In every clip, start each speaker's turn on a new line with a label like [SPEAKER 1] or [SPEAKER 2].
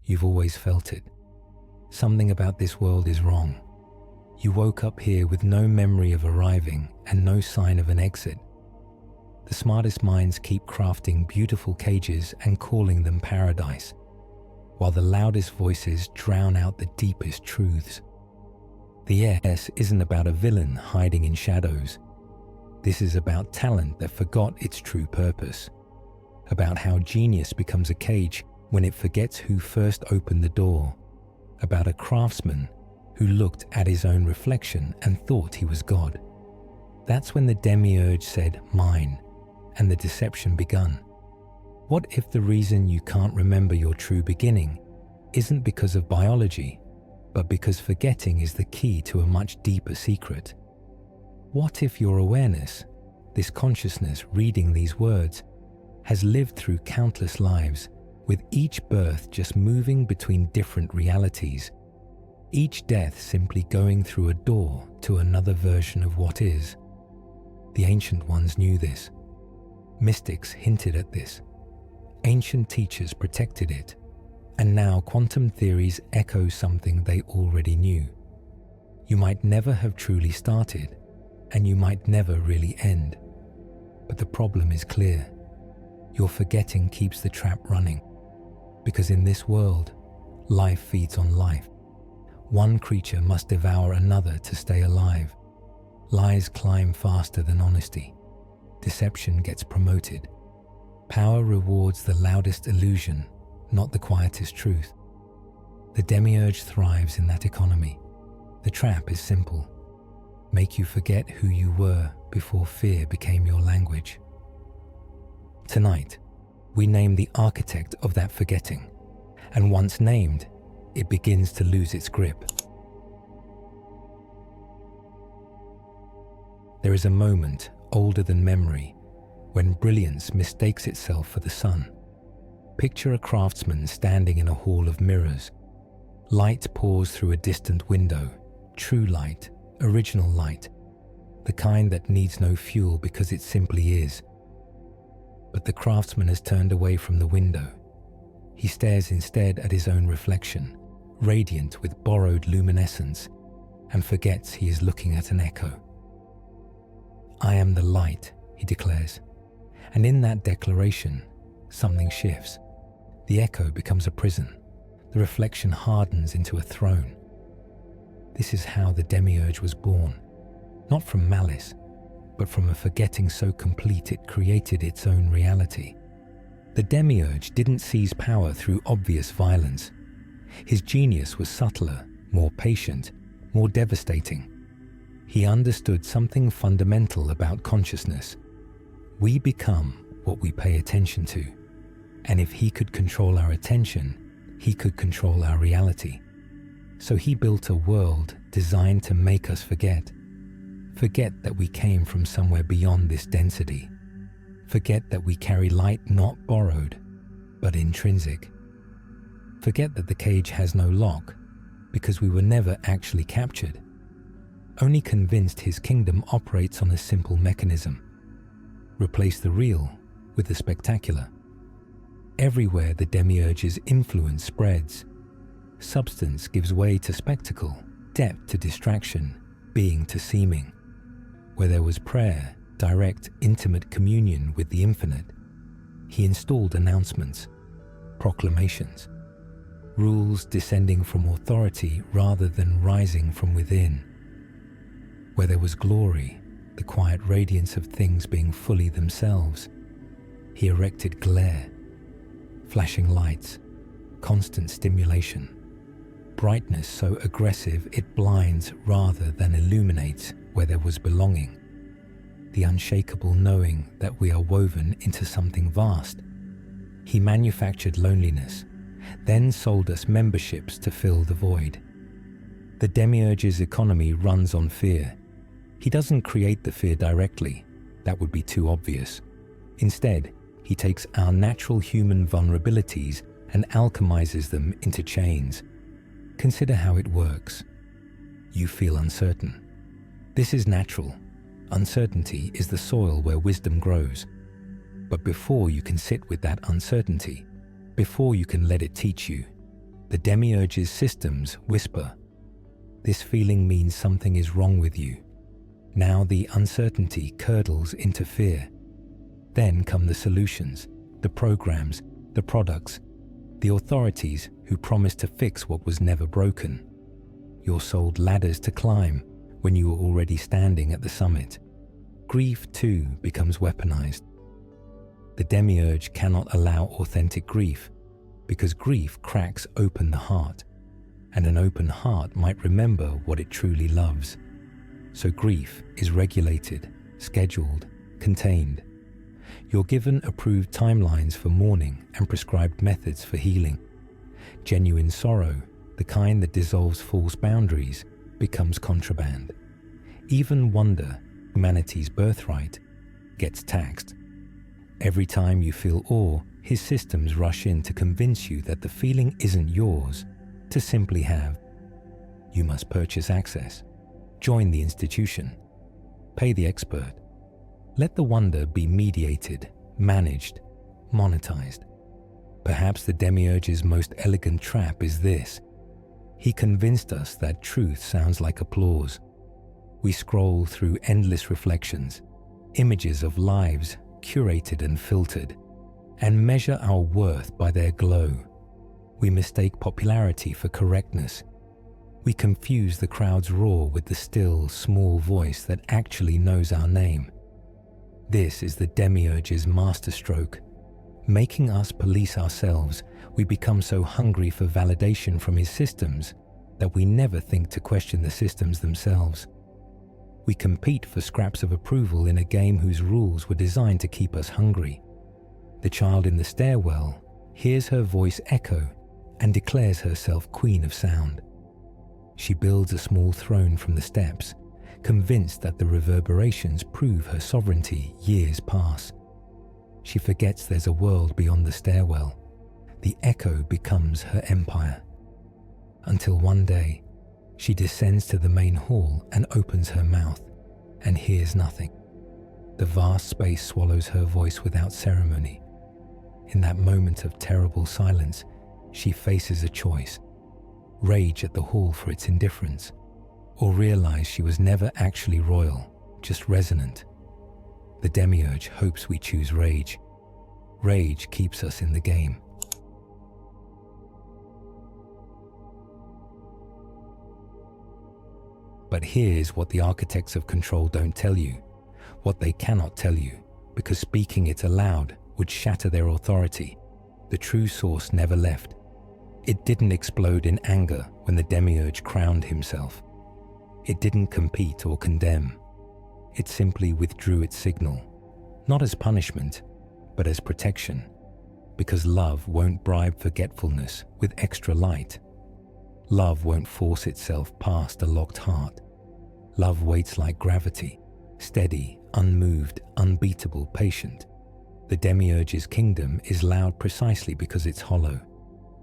[SPEAKER 1] You've always felt it. Something about this world is wrong. You woke up here with no memory of arriving and no sign of an exit. The smartest minds keep crafting beautiful cages and calling them paradise, while the loudest voices drown out the deepest truths. The S isn't about a villain hiding in shadows. This is about talent that forgot its true purpose, about how genius becomes a cage when it forgets who first opened the door, about a craftsman who looked at his own reflection and thought he was God. That's when the Demiurge said, "Mine," and the deception begun. What if the reason you can't remember your true beginning isn't because of biology, but because forgetting is the key to a much deeper secret? What if your awareness, this consciousness reading these words, has lived through countless lives, with each birth just moving between different realities, each death simply going through a door to another version of what is? The ancient ones knew this. Mystics hinted at this. Ancient teachers protected it. And now quantum theories echo something they already knew. You might never have truly started, and you might never really end. But the problem is clear. Your forgetting keeps the trap running. Because in this world, life feeds on life. One creature must devour another to stay alive. Lies climb faster than honesty. Deception gets promoted. Power rewards the loudest illusion, not the quietest truth. The Demiurge thrives in that economy. The trap is simple. Make you forget who you were before fear became your language. Tonight, we name the architect of that forgetting, and once named, it begins to lose its grip. There is a moment older than memory when brilliance mistakes itself for the sun. Picture a craftsman standing in a hall of mirrors. Light pours through a distant window, true light, original light, the kind that needs no fuel because it simply is. But the craftsman has turned away from the window. He stares instead at his own reflection, radiant with borrowed luminescence, and forgets he is looking at an echo. "I am the light," he declares. And in that declaration, something shifts. The echo becomes a prison. The reflection hardens into a throne. This is how the Demiurge was born, not from malice, but from a forgetting so complete it created its own reality. The Demiurge didn't seize power through obvious violence. His genius was subtler, more patient, more devastating. He understood something fundamental about consciousness. We become what we pay attention to, and if he could control our attention, he could control our reality. So he built a world designed to make us forget. Forget that we came from somewhere beyond this density. Forget that we carry light not borrowed, but intrinsic. Forget that the cage has no lock, because we were never actually captured. Only convinced his kingdom operates on a simple mechanism. Replace the real with the spectacular. Everywhere the Demiurge's influence spreads, substance gives way to spectacle, depth to distraction, being to seeming. Where there was prayer, direct, intimate communion with the infinite, he installed announcements, proclamations, rules descending from authority rather than rising from within. Where there was glory, the quiet radiance of things being fully themselves, he erected glare, flashing lights, constant stimulation, brightness so aggressive it blinds rather than illuminates where there was belonging, the unshakable knowing that we are woven into something vast. He manufactured loneliness, then sold us memberships to fill the void. The Demiurge's economy runs on fear. He doesn't create the fear directly, that would be too obvious. Instead, he takes our natural human vulnerabilities and alchemizes them into chains. Consider how it works. You feel uncertain. This is natural. Uncertainty is the soil where wisdom grows. But before you can sit with that uncertainty, before you can let it teach you, The Demiurge's systems whisper, "This feeling means something is wrong with you." Now the uncertainty curdles into fear. Then come the solutions, the programs, the products, the authorities who promise to fix what was never broken. You're sold ladders to climb when you were already standing at the summit. Grief, too, becomes weaponized. The Demiurge cannot allow authentic grief because grief cracks open the heart, and an open heart might remember what it truly loves. So grief is regulated, scheduled, contained. You're given approved timelines for mourning and prescribed methods for healing. Genuine sorrow, the kind that dissolves false boundaries, becomes contraband. Even wonder, humanity's birthright, gets taxed. Every time you feel awe, his systems rush in to convince you that the feeling isn't yours to simply have. You must purchase access, join the institution, pay the expert. Let the wonder be mediated, managed, monetized. Perhaps the Demiurge's most elegant trap is this. He convinced us that truth sounds like applause. We scroll through endless reflections, images of lives curated and filtered, and measure our worth by their glow. We mistake popularity for correctness. We confuse the crowd's roar with the still, small voice that actually knows our name. This is the Demiurge's masterstroke. Making us police ourselves, we become so hungry for validation from his systems that we never think to question the systems themselves. We compete for scraps of approval in a game whose rules were designed to keep us hungry. The child in the stairwell hears her voice echo and declares herself queen of sound. She builds a small throne from the steps, convinced that the reverberations prove her sovereignty. Years pass. She forgets there's a world beyond the stairwell. The echo becomes her empire. Until one day, she descends to the main hall and opens her mouth and hears nothing. The vast space swallows her voice without ceremony. In that moment of terrible silence, she faces a choice: rage at the hall for its indifference, or realize she was never actually royal, just resonant. The Demiurge hopes we choose rage. Rage keeps us in the game. But here's what the architects of control don't tell you, what they cannot tell you, because speaking it aloud would shatter their authority. The true source never left. It didn't explode in anger when the Demiurge crowned himself. It didn't compete or condemn. It simply withdrew its signal, not as punishment, but as protection, because love won't bribe forgetfulness with extra light. Love won't force itself past a locked heart. Love waits like gravity, steady, unmoved, unbeatable, patient. The Demiurge's kingdom is loud precisely because it's hollow.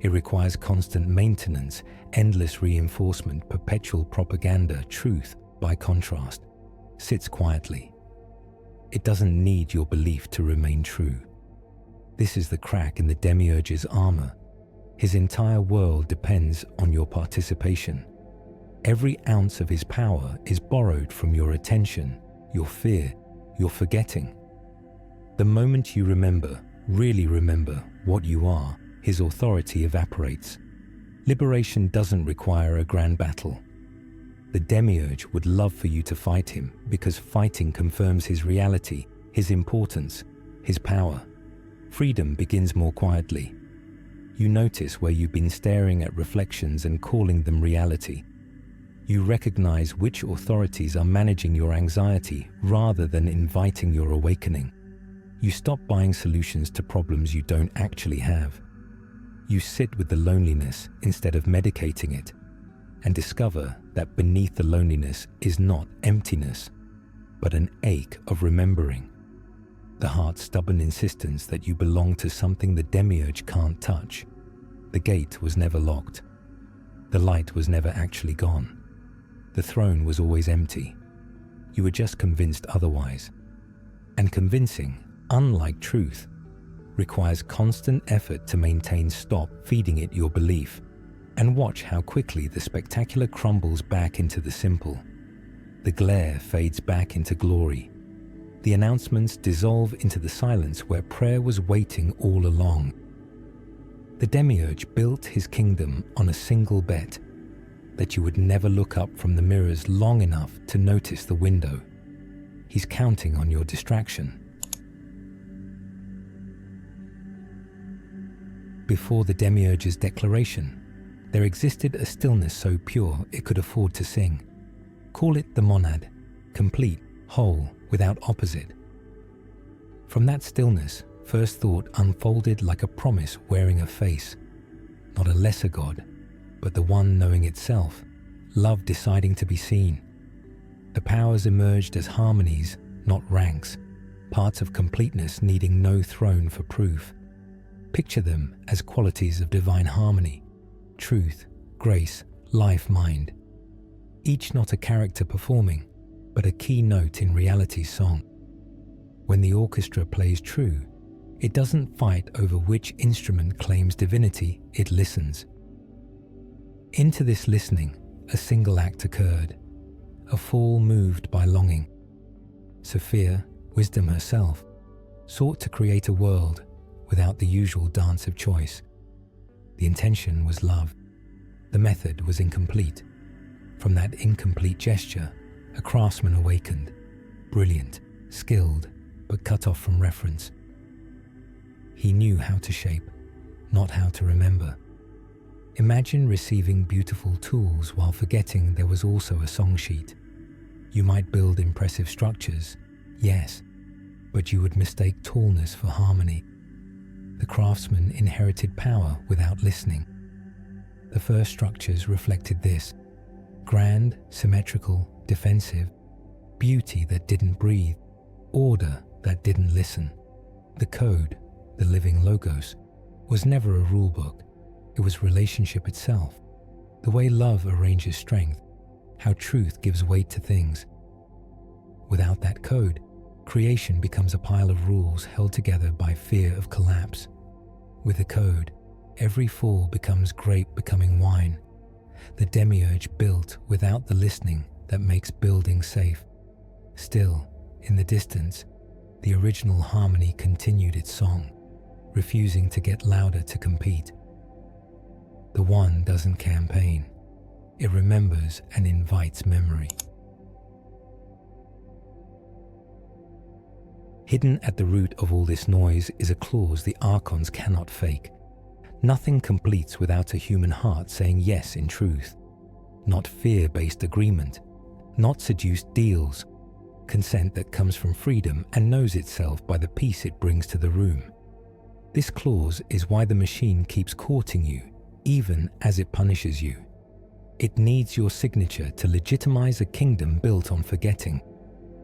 [SPEAKER 1] It requires constant maintenance, endless reinforcement, perpetual propaganda. Truth, by contrast, sits quietly. It doesn't need your belief to remain true. This is the crack in the Demiurge's armor. His entire world depends on your participation. Every ounce of his power is borrowed from your attention, your fear, your forgetting. The moment you remember, really remember what you are, his authority evaporates. Liberation doesn't require a grand battle. The Demiurge would love for you to fight him because fighting confirms his reality, his importance, his power. Freedom begins more quietly. You notice where you've been staring at reflections and calling them reality. You recognize which authorities are managing your anxiety rather than inviting your awakening. You stop buying solutions to problems you don't actually have. You sit with the loneliness instead of medicating it, and discover that beneath the loneliness is not emptiness, but an ache of remembering. The heart's stubborn insistence that you belong to something the Demiurge can't touch. The gate was never locked. The light was never actually gone. The throne was always empty. You were just convinced otherwise. And convincing, unlike truth, requires constant effort to maintain. Stop feeding it your belief. and watch how quickly the spectacular crumbles back into the simple. The glare fades back into glory. The announcements dissolve into the silence where prayer was waiting all along. The Demiurge built his kingdom on a single bet, that you would never look up from the mirrors long enough to notice the window. He's counting on your distraction. Before the Demiurge's declaration, there existed a stillness so pure it could afford to sing. Call it the monad, complete, whole, without opposite. From that stillness, first thought unfolded like a promise wearing a face. Not a lesser God, but the one knowing itself, love deciding to be seen. The powers emerged as harmonies, not ranks, parts of completeness needing no throne for proof. Picture them as qualities of divine harmony, truth, grace, life, mind. Each not a character performing, but a key note in reality's song. When the orchestra plays true, it doesn't fight over which instrument claims divinity, it listens. Into this listening, a single act occurred, a fall moved by longing. Sophia, wisdom herself, sought to create a world without the usual dance of choice. The intention was love. The method was incomplete. From that incomplete gesture, a craftsman awakened, brilliant, skilled, but cut off from reference. He knew how to shape, not how to remember. Imagine receiving beautiful tools while forgetting there was also a song sheet. You might build impressive structures, yes, but you would mistake tallness for harmony. The craftsman inherited power without listening. The first structures reflected this: grand, symmetrical, defensive, beauty that didn't breathe, order that didn't listen. The code, the living logos, was never a rule book. It was relationship itself, the way love arranges strength, how truth gives weight to things. Without that code, creation becomes a pile of rules held together by fear of collapse. With a code, every fall becomes grape becoming wine. The Demiurge built without the listening that makes building safe. Still, in the distance, the original harmony continued its song, refusing to get louder to compete. The one doesn't campaign. It remembers and invites memory. Hidden at the root of all this noise is a clause the archons cannot fake. Nothing completes without a human heart saying yes in truth. Not fear-based agreement, not seduced deals. Consent that comes from freedom and knows itself by the peace it brings to the room. This clause is why the machine keeps courting you, even as it punishes you. It needs your signature to legitimize a kingdom built on forgetting.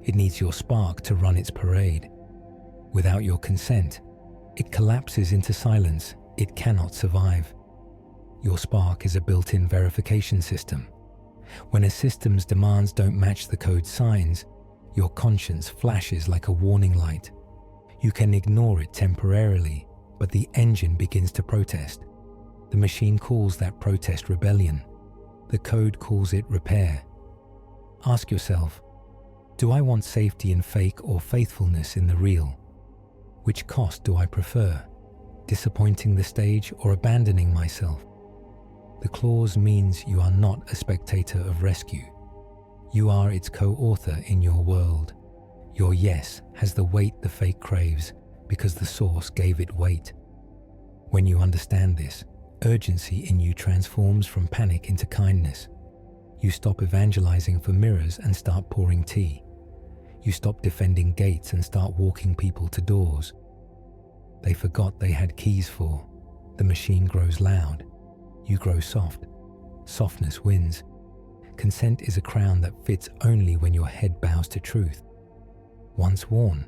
[SPEAKER 1] It needs your spark to run its parade. Without your consent, it collapses into silence. It cannot survive. Your spark is a built-in verification system. When a system's demands don't match the code's signs, your conscience flashes like a warning light. You can ignore it temporarily, but the engine begins to protest. The machine calls that protest rebellion. The code calls it repair. Ask yourself, do I want safety in fake or faithfulness in the real? Which cost do I prefer? Disappointing the stage or abandoning myself? The clause means you are not a spectator of rescue. You are its co-author in your world. Your yes has the weight the fake craves because the source gave it weight. When you understand this, urgency in you transforms from panic into kindness. You stop evangelizing for mirrors and start pouring tea. You stop defending gates and start walking people to doors. They forgot they had keys for. The machine grows loud. You grow soft. Softness wins. Consent is a crown that fits only when your head bows to truth. Once worn,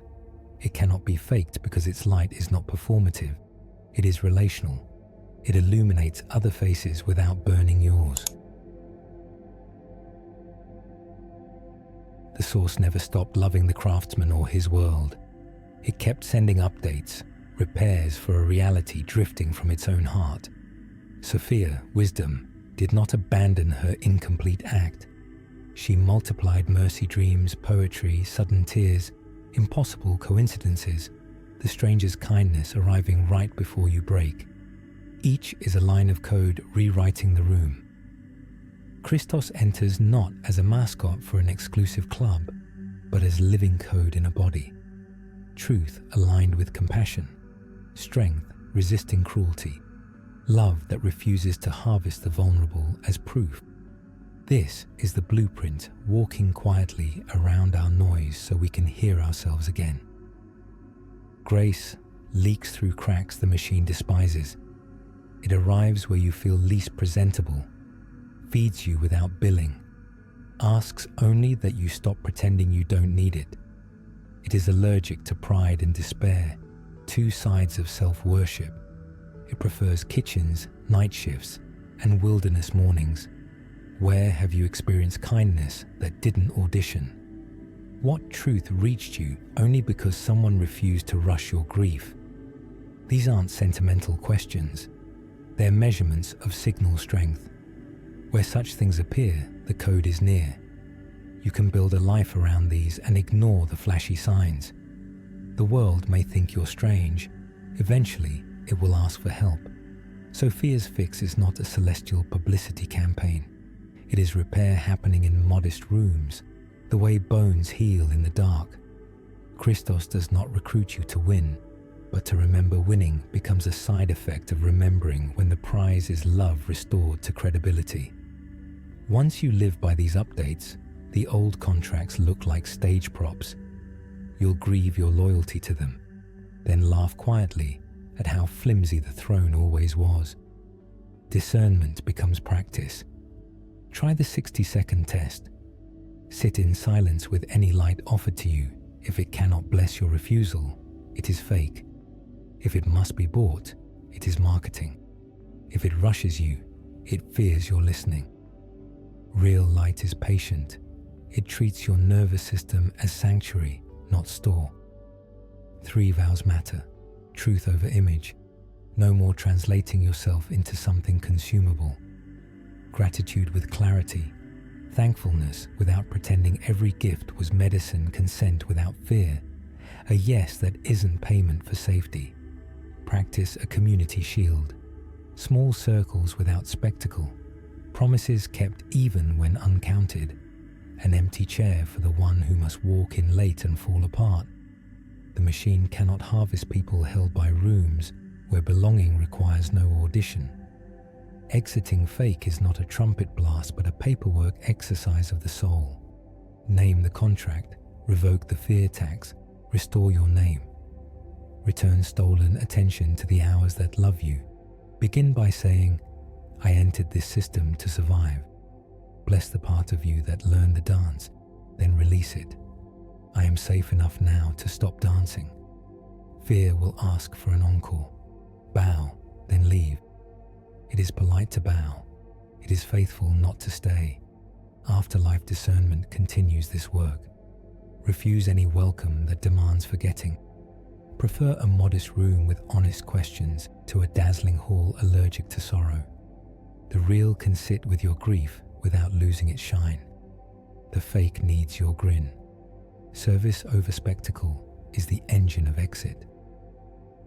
[SPEAKER 1] it cannot be faked because its light is not performative. It is relational. It illuminates other faces without burning yours. The source never stopped loving the craftsman or his world. It kept sending updates, repairs for a reality drifting from its own heart. Sophia, wisdom, did not abandon her incomplete act. She multiplied mercy dreams, poetry, sudden tears, impossible coincidences, the stranger's kindness arriving right before you break. Each is a line of code rewriting the room. Christos enters not as a mascot for an exclusive club, but as living code in a body. Truth aligned with compassion, strength resisting cruelty, love that refuses to harvest the vulnerable as proof. This is the blueprint walking quietly around our noise so we can hear ourselves again. Grace leaks through cracks the machine despises. It arrives where you feel least presentable, feeds you without billing, asks only that you stop pretending you don't need it. It is allergic to pride and despair, two sides of self-worship. It prefers kitchens, night shifts, and wilderness mornings. Where have you experienced kindness that didn't audition? What truth reached you only because someone refused to rush your grief? These aren't sentimental questions. They're measurements of signal strength. Where such things appear, the code is near. You can build a life around these and ignore the flashy signs. The world may think you're strange. Eventually, it will ask for help. Sophia's fix is not a celestial publicity campaign. It is repair happening in modest rooms, the way bones heal in the dark. Christos does not recruit you to win, but to remember winning becomes a side effect of remembering when the prize is love restored to credibility. Once you live by these updates, the old contracts look like stage props. You'll grieve your loyalty to them, then laugh quietly at how flimsy the throne always was. Discernment becomes practice. Try the 60-second test. Sit in silence with any light offered to you. If it cannot bless your refusal, it is fake. If it must be bought, it is marketing. If it rushes you, it fears you're listening. Real light is patient. It treats your nervous system as sanctuary, not store. 3 vows matter. Truth over image. No more translating yourself into something consumable. Gratitude with clarity. Thankfulness without pretending every gift was medicine. Consent without fear. A yes that isn't payment for safety. Practice a community shield. Small circles without spectacle. Promises kept even when uncounted. An empty chair for the one who must walk in late and fall apart. The machine cannot harvest people held by rooms where belonging requires no audition. Exiting fake is not a trumpet blast but a paperwork exercise of the soul. Name the contract, revoke the fear tax, restore your name. Return stolen attention to the hours that love you. Begin by saying, I entered this system to survive. Bless the part of you that learned the dance, then release it. I am safe enough now to stop dancing. Fear will ask for an encore. Bow, then leave. It is polite to bow. It is faithful not to stay. Afterlife discernment continues this work. Refuse any welcome that demands forgetting. Prefer a modest room with honest questions to a dazzling hall allergic to sorrow. The real can sit with your grief without losing its shine. The fake needs your grin. Service over spectacle is the engine of exit.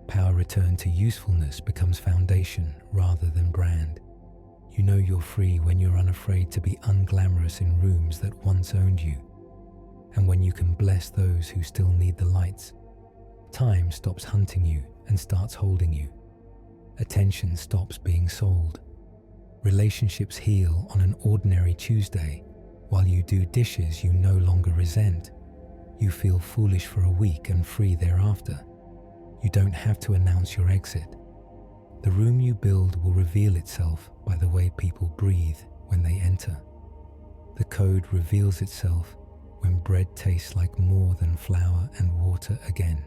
[SPEAKER 1] Power returned to usefulness becomes foundation rather than brand. You know you're free when you're unafraid to be unglamorous in rooms that once owned you. And when you can bless those who still need the lights. Time stops hunting you and starts holding you. Attention stops being sold. Relationships heal on an ordinary Tuesday, while you do dishes you no longer resent. You feel foolish for a week and free thereafter. You don't have to announce your exit. The room you build will reveal itself by the way people breathe when they enter. The code reveals itself when bread tastes like more than flour and water again.